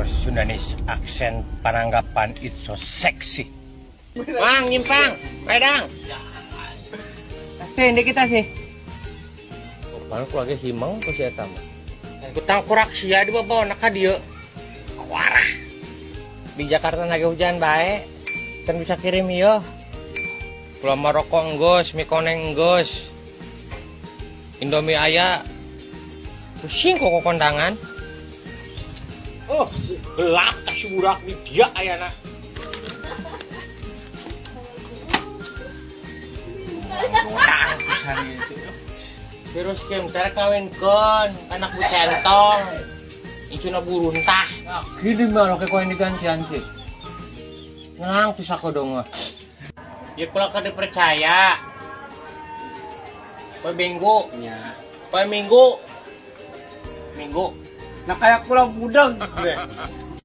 your Sundanese accent penanggapan it's so sexy. Bang, nyimpang, pedang. Pasti ini kita sih. Paling keluarga himang ke si Etam. Kutang kurak sia di bawah nak dia. Warah. Di Jakarta lagi hujan baik. Kan bisa kirim yo. Pulau Maroko enggos, mie koneng enggos. Indomie aya. Pusing kok kondangan. Oh, gelap kasih burak di dia ayana. Terus kem kawin kon anak bu centong. Itu na buruntah. Gini malah kayak koin digantian sih. Nang pisah ko dong. Ya kalau kada percaya. Koy minggu nya. Koy minggu. Minggu. Nah kayak pulang budang.